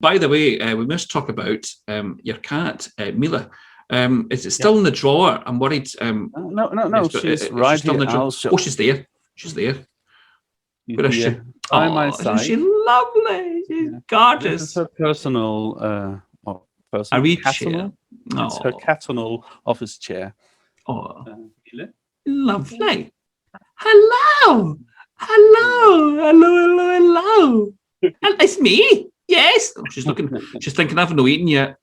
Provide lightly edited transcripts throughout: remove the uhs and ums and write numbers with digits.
by the way, we must talk about your cat, Mila. Is it still in the drawer? I'm worried. No. She's right still here. in the drawer? Oh, she's there. She's there. Where is she? By my side. Isn't she lovely? She's gorgeous. This is her personal, a reach chair. It's her catanal office chair. Oh, lovely. Hello. It's me. Yes. Oh, she's looking. She's thinking I've not eaten yet.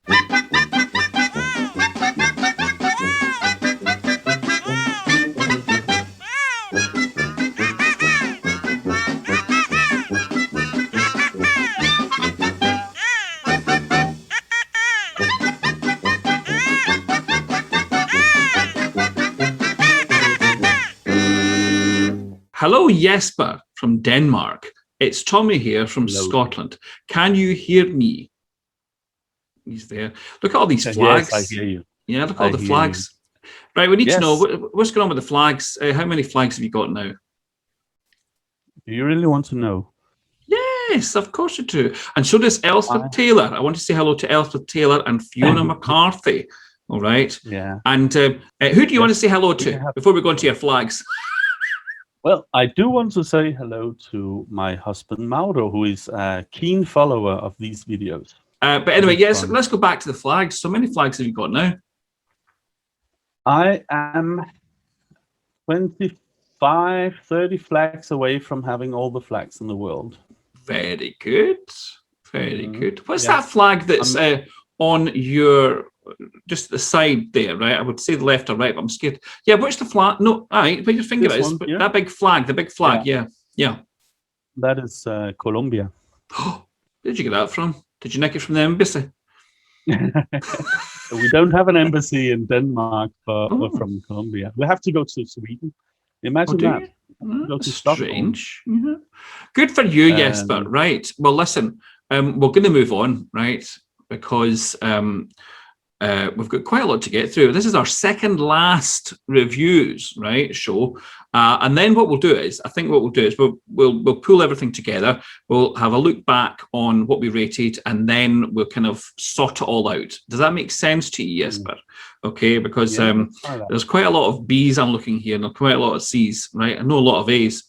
Hello, Jesper from Denmark. It's Tommy here from Scotland. Can you hear me? He's there. Look at all these flags. Yes, I hear you. Yeah, look at all the flags. Right, we need to know what's going on with the flags. How many flags have you got now? Do you really want to know? Yes, of course you do. And so does Elspeth Taylor. I want to say hello to Elspeth Taylor and Fiona McCarthy. All right. Yeah. And who do you want to say hello to before we go into your flags? Well, I do want to say hello to my husband, Mauro, who is a keen follower of these videos. But anyway, yes, let's go back to the flags. So many flags have you got now? I am 25, 30 flags away from having all the flags in the world. Very good. Very good. What's that flag that's on your... just the side there, right? I would say the left or right, but I'm scared. Yeah, what's the flag? No, all right, where your finger is. That big flag, the big flag, yeah. That is Colombia. Where did you get that from? Did you nick it from the embassy? We don't have an embassy in Denmark from Colombia. We have to go to Sweden. Imagine that. Go to strange. Yeah. Good for you, Jesper. Right. Well, listen, we're going to move on, right? Because... we've got quite a lot to get through. This is our second last reviews, right, show. And then what we'll do is, we'll pull everything together. We'll have a look back on what we rated, and then we'll kind of sort it all out. Does that make sense to you, Jesper? Okay, because there's quite a lot of B's I'm looking here, and quite a lot of C's, right? I know a lot of A's.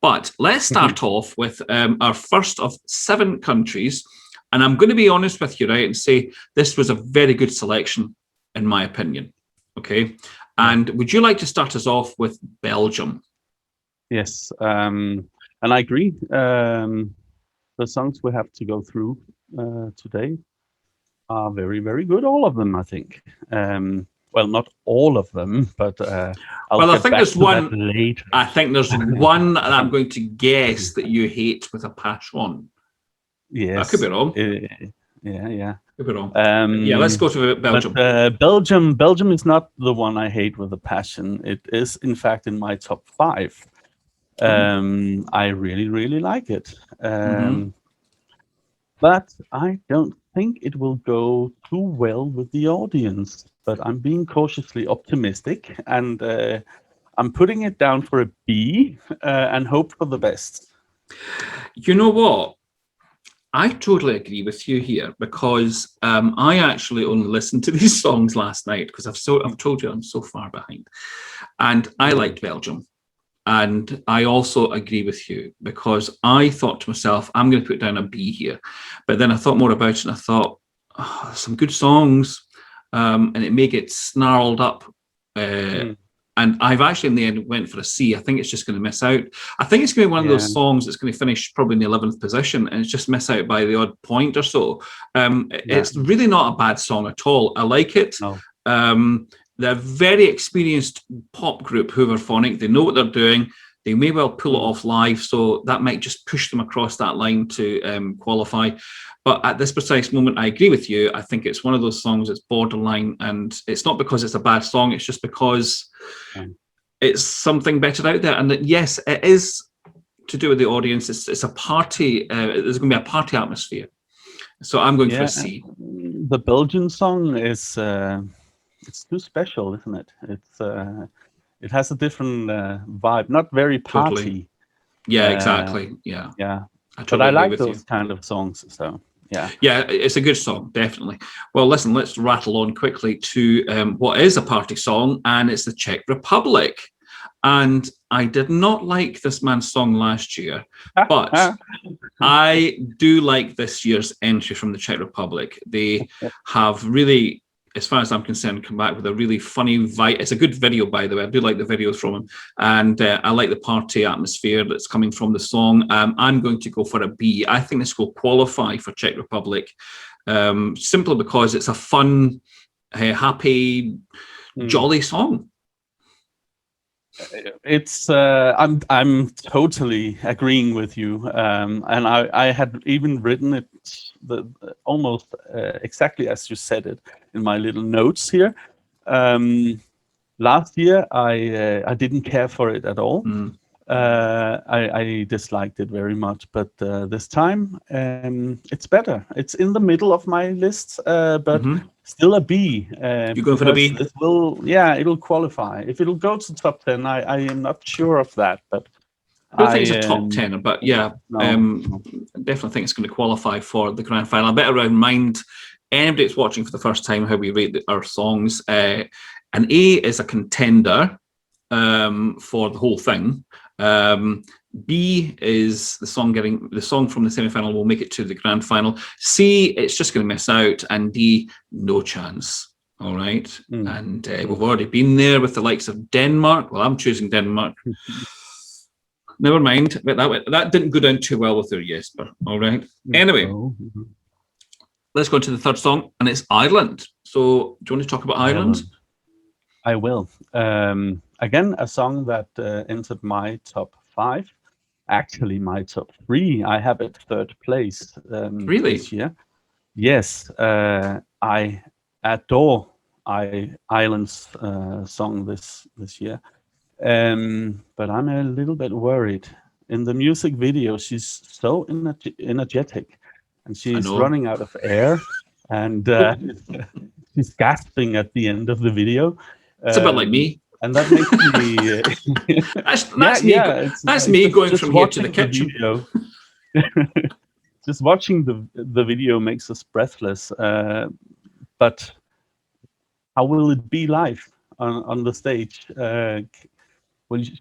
But let's start off with our first of 7 countries. And I'm going to be honest with you, right, and say this was a very good selection, in my opinion. Okay. And would you like to start us off with Belgium? Yes. And I agree. The songs we have to go through today are very, very good. All of them, I think. Well, not all of them, but I think there's one later. I think there's one that I'm going to guess that you hate with a passion. Yes, I could be wrong. Yeah. Could be wrong. Let's go to Belgium. But, Belgium is not the one I hate with a passion. It is, in fact, in my top 5. I really, really like it. But I don't think it will go too well with the audience. But I'm being cautiously optimistic, and I'm putting it down for a B and hope for the best. You know what? I totally agree with you here, because I actually only listened to these songs last night because I've told you I'm so far behind, and I liked Belgium, and I also agree with you because I thought to myself I'm going to put down a B here, but then I thought more about it and I thought some good songs, and it may get snarled up. And I've actually in the end went for a C. I think it's just going to miss out. I think it's going to be one of those songs that's going to finish probably in the 11th position and it's just miss out by the odd point or so. It's really not a bad song at all. I like it. No. They're a very experienced pop group, Hooverphonic. They know what they're doing. They may well pull it off live, so that might just push them across that line to qualify. But at this precise moment, I agree with you. I think it's one of those songs that's borderline, and it's not because it's a bad song. It's just because it's something better out there. And that, yes, it is to do with the audience. It's a party. There's going to be a party atmosphere. So I'm going for a C. The Belgian song is it's too special, isn't it? It has a different vibe, not very party. Totally. Yeah, exactly. Yeah. But I like those kind of songs. So Yeah, it's a good song, definitely. Well, listen, let's rattle on quickly to what is a party song, and it's the Czech Republic. And I did not like this man's song last year, but I do like this year's entry from the Czech Republic. They have really, as far as I'm concerned, come back with a really funny vibe. It's a good video, by the way. I do like the videos from him. And I like the party atmosphere that's coming from the song. I'm going to go for a B. I think this will qualify for Czech Republic simply because it's a fun, happy, jolly song. It's I'm totally agreeing with you, and I had even written it almost exactly as you said it in my little notes here. Last year I didn't care for it at all. I disliked it very much, but this time it's better. It's in the middle of my list, but still a B. You're going for the B? It'll qualify. If it'll go to top 10, I am not sure of that, but I don't think it's a top 10, but yeah, definitely think it's going to qualify for the grand final. I better remind anybody that's watching for the first time how we rate our songs. An A is a contender for the whole thing. B is the song from the semi-final will make it to the grand final. C, it's just going to miss out, and D, no chance. All right, and we've already been there with the likes of Denmark. Well, I'm choosing Denmark. Never mind, but that didn't go down too well with their Jesper. All right. Anyway, let's go to the third song, and it's Ireland. So, do you want to talk about Ireland? I will. Again, a song that entered my top 5. Actually, my top 3. I have it third place. Really? This year. Yes. I adore Ireland's song this year. But I'm a little bit worried. In the music video, she's so energetic, and she's running out of air, and she's gasping at the end of the video. It's a bit like me. And that makes me... that's me going from here to the kitchen. Just watching the video makes us breathless. But how will it be live on the stage?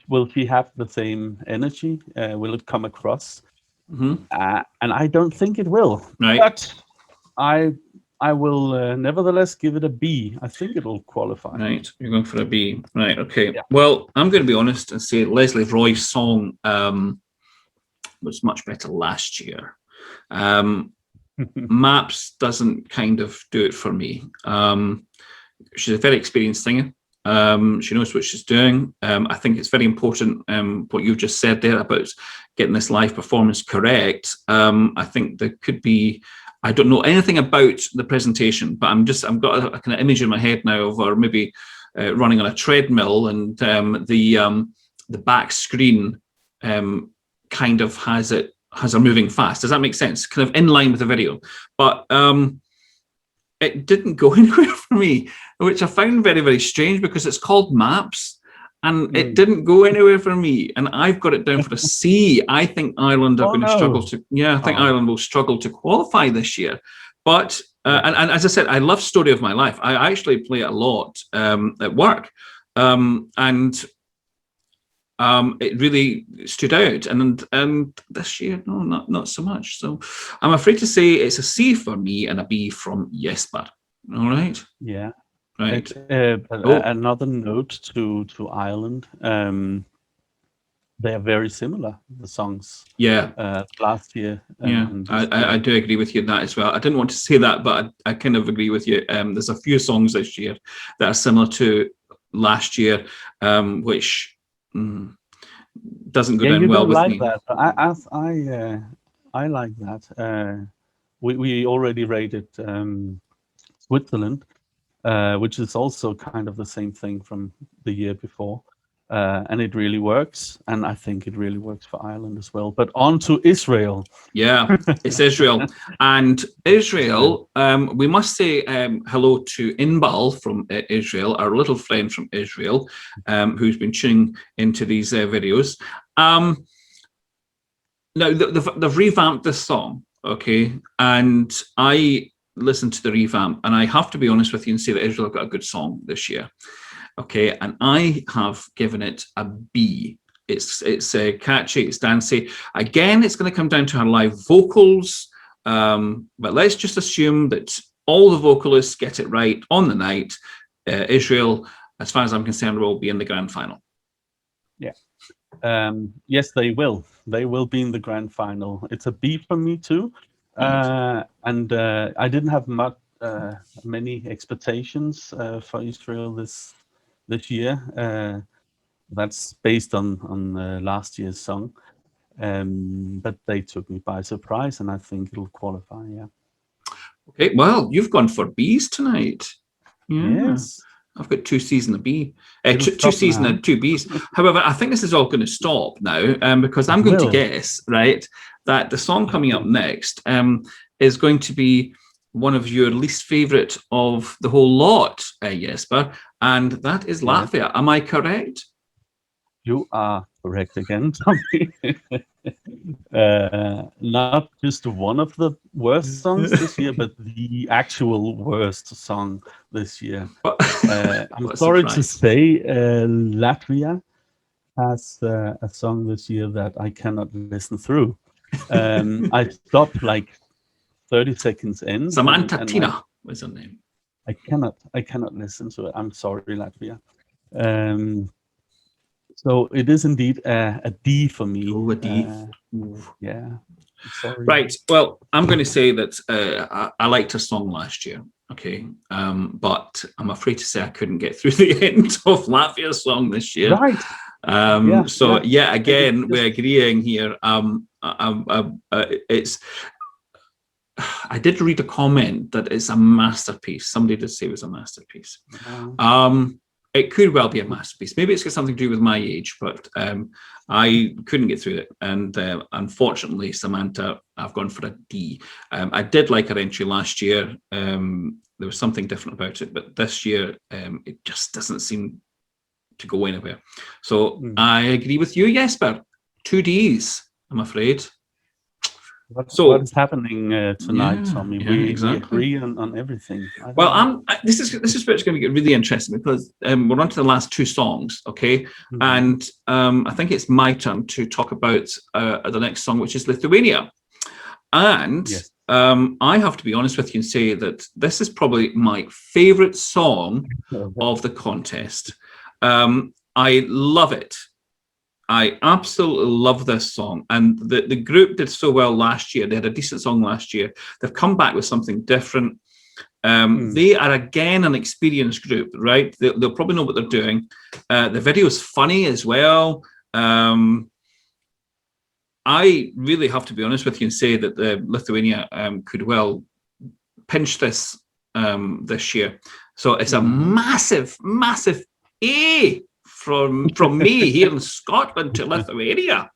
Will she have the same energy? Will it come across? And I don't think it will. Right. But I will nevertheless give it a B. I think it'll qualify. Right, you're going for a B. Right, okay. Yeah. Well, I'm going to be honest and say Leslie Roy's song was much better last year. Maps doesn't kind of do it for me. She's a very experienced singer. She knows what she's doing. I think it's very important what you've just said there about getting this live performance correct. I think there could be... I don't know anything about the presentation, but I've got a kind of image in my head now of her maybe running on a treadmill, and the back screen kind of has her moving fast. Does that make sense? Kind of in line with the video, but it didn't go anywhere for me, which I found very, very strange because it's called Maps. And it didn't go anywhere for me, and I've got it down for a C. I think Ireland are going to struggle to. Yeah, I think Ireland will struggle to qualify this year. But and as I said, I love Story of My Life. I actually play it a lot at work, and it really stood out. And this year, no, not so much. So I'm afraid to say it's a C for me and a B from Jesper. All right. Yeah. Right. Another note to Ireland. They are very similar, the songs. Yeah. Last year. I do agree with you on that as well. I didn't want to say that, but I kind of agree with you. There's a few songs this year that are similar to last year, which doesn't go down well with like me. That. I like that. We already rated Switzerland. Which is also kind of the same thing from the year before. And it really works. And I think it really works for Ireland as well. But on to Israel. Yeah, it's Israel. And Israel, we must say hello to Inbal from Israel, our little friend from Israel, who's been tuning into these videos. Now, they've revamped this song. okay, and I listened to the revamp, and I have to be honest with you and say that Israel got a good song this year. Okay, and I have given it a B. It's catchy, it's dancey. Again, it's going to come down to her live vocals, but let's just assume that all the vocalists get it right on the night. Israel, as far as I'm concerned, will be in the grand final. Yeah. Yes, they will. They will be in the grand final. It's a B for me too. And I didn't have many expectations for Israel this year. That's based on last year's song. But they took me by surprise, and I think it'll qualify. Yeah. Okay, well, you've gone for Bs tonight. Yeah. Yes. I've got 2 C's and a B. It'll Two stop C's now. and 2 B's. However, I think this is all going to stop now because I'm going to guess, right, that the song coming up next is going to be one of your least favourite of the whole lot, Jesper, and that is Latvia. Am I correct? You are correct again, Tommy. Not just one of the worst songs this year, but the actual worst song this year. I'm sorry to say, Latvia has a song this year that I cannot listen through. I stopped like 30 seconds in. Samantha Tina was her name. I cannot listen to it. I'm sorry, Latvia. So it is indeed a D for me. Oh, a D. Yeah. Sorry. Right. Well, I'm going to say that I liked her song last year. Okay. But I'm afraid to say I couldn't get through the end of Latvia's song this year. Right. Again, we're agreeing here. It's. I did read a comment that it's a masterpiece. Somebody did say it was a masterpiece. It could well be a masterpiece. Maybe it's got something to do with my age, but I couldn't get through it. And unfortunately, Samantha, I've gone for a D. I did like her entry last year. There was something different about it, but this year it just doesn't seem to go anywhere. So I agree with you, Jesper. 2 Ds, I'm afraid. What is happening tonight, Tommy? We agree on everything. Well, this is where it's going to get really interesting because we're on to the last 2 songs, okay? And I think it's my turn to talk about the next song, which is Lithuania. And I have to be honest with you and say that this is probably my favourite song of the contest. I love it. I absolutely love this song, and the group did so well last year. They had a decent song last year. They've come back with something different. They are again an experienced group, right? They'll probably know what they're doing. The video is funny as well. I really have to be honest with you and say that Lithuania could well pinch this this year. So it's a massive, massive A from me here in Scotland to Lithuania.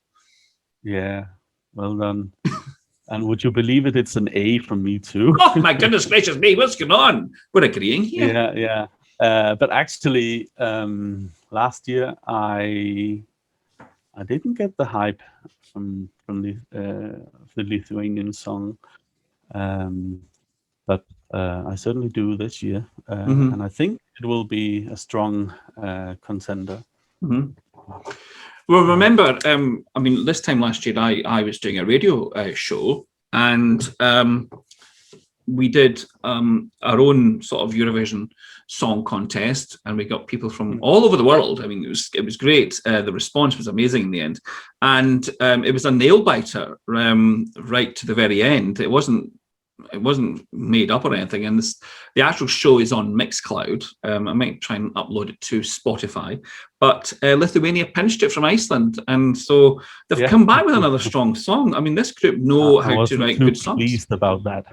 Yeah, well done. And would you believe it? It's an A from me too. Oh my goodness gracious me! What's going on? We're agreeing here. Yeah. But actually, last year I didn't get the hype from the Lithuanian song, but I certainly do this year, and I think it will be a strong contender. Well, remember, I mean, this time last year, I was doing a radio show, and we did our own sort of Eurovision song contest, and we got people from all over the world. I mean, it was great. The response was amazing in the end, and it was a nail biter right to the very end. It wasn't made up or anything, and the actual show is on Mixcloud. I might try and upload it to Spotify, but Lithuania pinched it from Iceland, and so they've come back with another strong song. I mean, this group know how to write good songs. Pleased about that.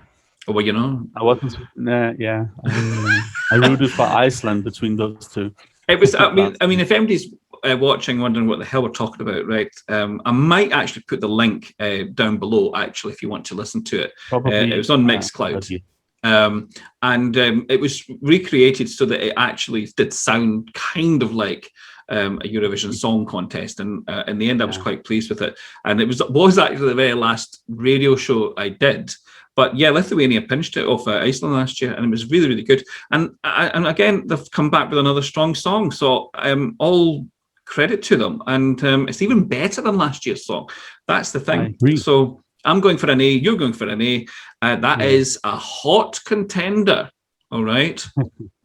Oh, well, you know, I wasn't. I rooted for Iceland between those two. It was. I mean, if anybody's watching, wondering what the hell we're talking about, right? I might actually put the link down below, actually, if you want to listen to it. Probably, it was on Mixcloud. And it was recreated so that it actually did sound kind of like a Eurovision Song Contest, and in the end, I was quite pleased with it. And it was actually the very last radio show I did. But yeah, Lithuania pinched it off Iceland last year, and it was really, really good. And again, they've come back with another strong song. So all credit to them. And it's even better than last year's song. That's the thing. So I'm going for an A. You're going for an A. That is a hot contender. All right.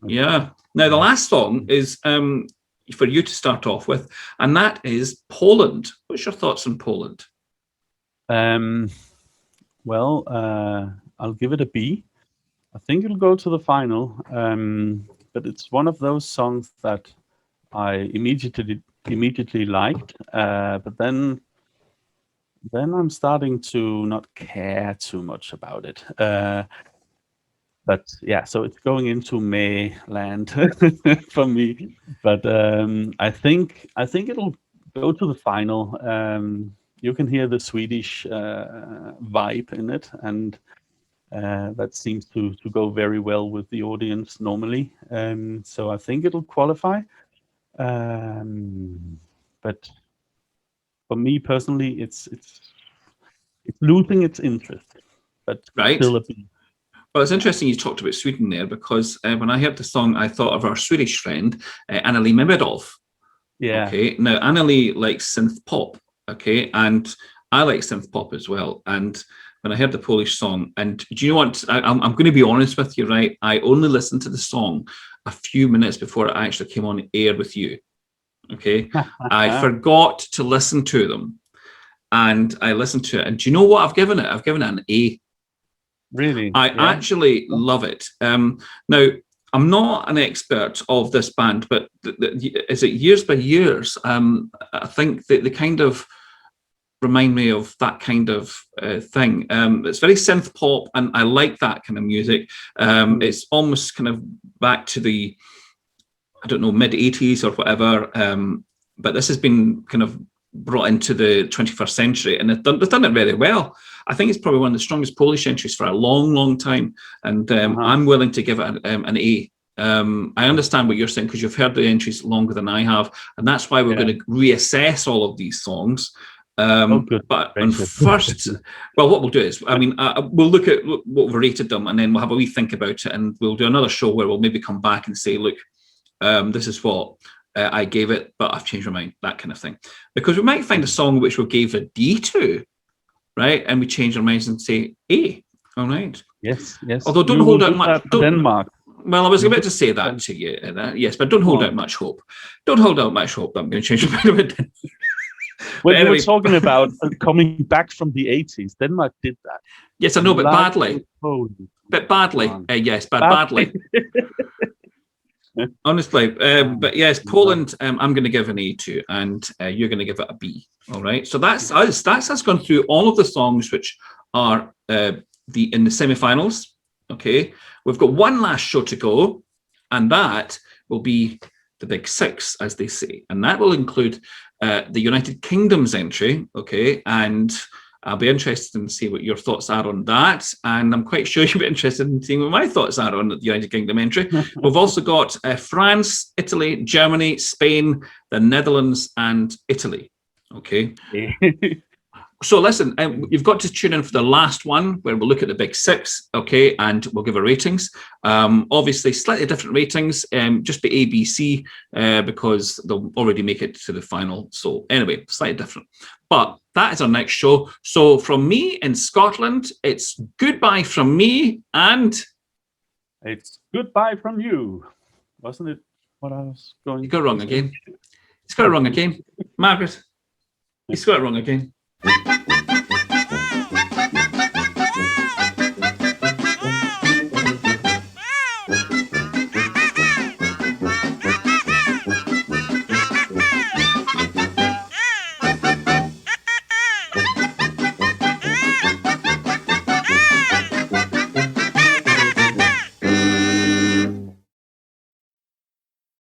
Yeah. Now, the last song is for you to start off with, and that is Poland. What's your thoughts on Poland? Well, I'll give it a B. I think it'll go to the final, but it's one of those songs that I immediately liked, but then I'm starting to not care too much about it. But yeah, so it's going into May land for me. But I think it'll go to the final. You can hear the Swedish vibe in it, and that seems to go very well with the audience normally. So I think it'll qualify. But for me personally, it's losing its interest. But still a B. Well, it's interesting you talked about Sweden there, because when I heard the song, I thought of our Swedish friend, Annelie Memedov. Yeah. Okay. Now, Annelie likes synth pop. Okay. And I like synth pop as well. And when I heard the Polish song, and do you know what? I'm going to be honest with you, right? I only listened to the song a few minutes before it actually came on air with you. Okay. I forgot to listen to them. And I listened to it. And do you know what I've given it? I've given it an A. Really? I actually love it. Now, I'm not an expert of this band, but is it years by years? I think that they kind of remind me of that kind of thing. It's very synth pop, and I like that kind of music. It's almost kind of back to the, I don't know, mid 80s or whatever. But this has been kind of brought into the 21st century, and they've done it very well. I think it's probably one of the strongest Polish entries for a long, long time, and I'm willing to give it an A. I understand what you're saying, because you've heard the entries longer than I have, and that's why we're going to reassess all of these songs. But first, well, what we'll do is, we'll look at what we've rated them, and then we'll have a wee think about it, and we'll do another show where we'll maybe come back and say, look, this is what I gave it, but I've changed my mind, that kind of thing. Because we might find a song which we gave a D to, right? And we change our minds and say A. All right. Yes. Although don't hold out much. Denmark. Well, I was about to say that to you. Yes, but don't hold out much hope. Don't hold out much hope that I'm going to change my mind. When anyway, we were talking about coming back from the 80s, Denmark did that. Yes, I know, but badly. Yes, but badly. Honestly, but yes, Poland, I'm going to give an A to, and you're going to give it a B. All right. So that's us. That's us gone through all of the songs which are in the semi-finals. Okay. We've got one last show to go, and that will be the Big Six, as they say, and that will include the United Kingdom's entry. Okay, and I'll be interested in seeing what your thoughts are on that. And I'm quite sure you'll be interested in seeing what my thoughts are on the United Kingdom entry. We've also got France, Italy, Germany, Spain, the Netherlands, and Italy. Okay. So listen, you've got to tune in for the last one where we'll look at the Big Six, okay, and we'll give our ratings. Obviously, slightly different ratings, just be A, B, C, because they'll already make it to the final. So anyway, slightly different. But that is our next show. So from me in Scotland, it's goodbye from me, and it's goodbye from you. Wasn't it what I was going to say? You got it wrong again. It's got it wrong again. Margaret, you got it wrong again.